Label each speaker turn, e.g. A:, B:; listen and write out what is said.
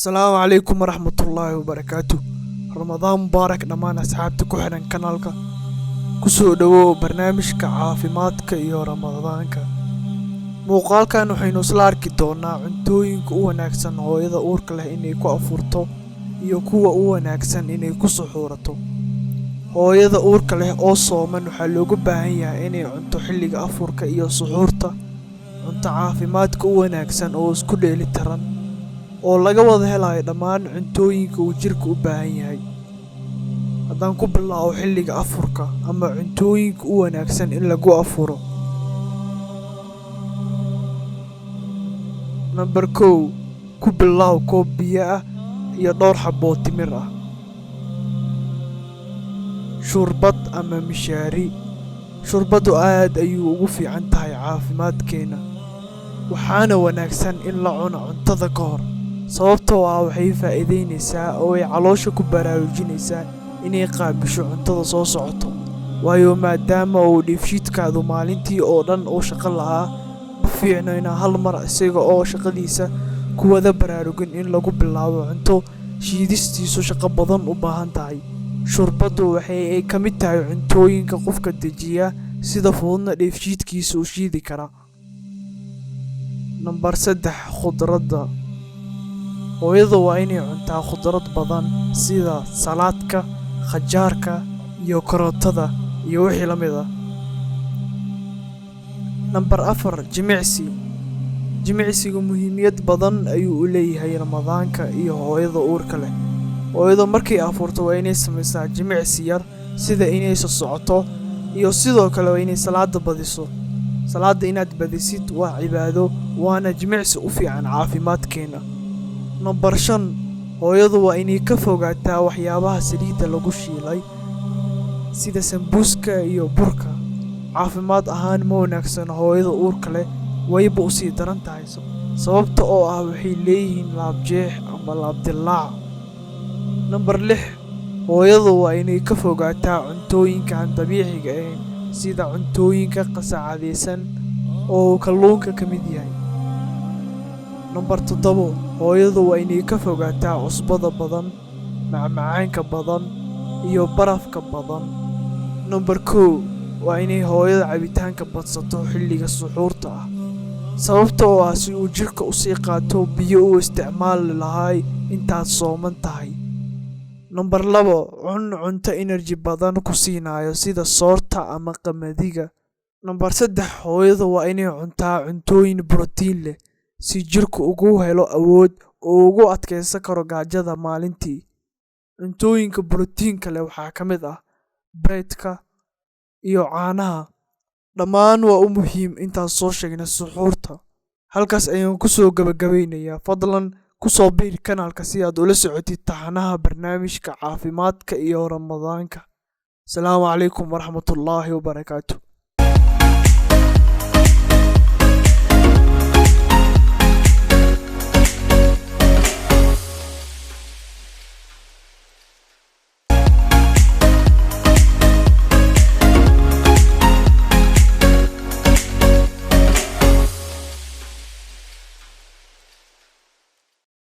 A: السلام عليكم ورحمة الله وبركاته. رمضان مبارك دمان أصحابتي ku xiran kanaalka kusoo dhawow barnaamijka caafimaadka iyo ramadaanka. Muuqaalkan waxaynu isla arki doonaa cuntooyinka u wanaagsan hooyada uurka leh inay ku afurto iyo kuwa u wanaagsan inay ku suxuurato. Hooyada uurka leh oo sooman waxaa looga baahan yahay inay cunto xilliga afurka iyo suxuurta cunto caafimaadka u wanaagsan oo isku dheelitiran oo laga wada helayo dhammaan cuntooyinka uu jirka u baahan yahay. Haddaan ku bilaabo xilliga afurka ama cuntooyinka u wanaagsan in lagu afuro. Number 1 ku bilow koob biyo ah iyo dhowr xabbo timir ah. Shurbad ama mishaari. Shurbadu aad ayuu ugu fiican tahay caafimaadkeena, waxaana wanaagsan in la cuno cuntada ka hor, sababtoo ah waxay faa'iideynaysaa oo ay caloosha ku baraarujinaysaa inay qaabisho cuntada soo socoto. Waayo maadaama uu dheefshiidkaadu maalintii oo dhan uu shaqo lahaa, ma fiicno inaa hal mar isaga oo shaqadiisa ku wada baraarugin in lagu bilaabo cunto shiidistiisu shaqo badan u baahan tahay. Shurbadu waxay ka mid tahay cuntooyinka qofka dejiya sida fududna dheefshiidkiisa u shiidi kara. Number 3 khudradda. Hooyadu waa inay cuntaa khudrad badan sida salaadka, khajaarka iyo karootada iyo wixii la mid ah. Number 4 jimicsi. Jimicsigu muhiimad badan ayuu u leeyahay ramadaanka iyo hooyada uurka leh. Hooyadu markay afurto waa inay samaysaa jimicsi yar sida inay socoto iyo sidoo kale waa inay salaada badiso. Salaada inaad badisid waa cibaado, waana jimicsi u fiican caafimaadkeena. Number 5 hooyadu waa inay ka fogaataa waxyaabaha saliidda lagu shiilay sida sambuuska iyo burka. Caafimaad ahaan ma wanaagsan hooyada uurka leh, wayba u sii daran tahay sababta oo ah waxay leeyihiin laabjeex ama laabdilaac. Number 6 hooyadu waa inay ka fogaataa cuntooyinka aan dabiiciga ahayn sida cuntooyinka qasacadaysan oo kalluunka ka mid yahay. Number 7 hooyadu waa inay ka fogaataa cusbada badan, macmacaanka badan iyo barafka badan. Number 2 waa inay hooyada cabitaanka badsato xilliga suxuurta ah, sababta oo ah si uu jirka u sii qaato biyo u isticmaali lahaay intaad sooman tahay. Number 2 cunto energy badan ku siinayo sida soorta ama qamadiga. Number 3 hooyadu waa inay cuntaa cuntooyin borotiin leh si jirku ugu helo awood oo ugu adkeysan karo gaajada maalintii. Cuntooyinka borotiinka leh waxaa ka mid ah breadka iyo caanaha. Dhammaan waa u muhiim intaan soo sheegnay suxuurta. Halkaas ayaan ku soo gabagabeynayaa. Fadlan ku soo biir kanaalka si aad ula socotid taxanaha barnaamijka caafimaadka iyo ramadaanka. Asalaamu calaykum waraxmatullaahi wabarakaatuh.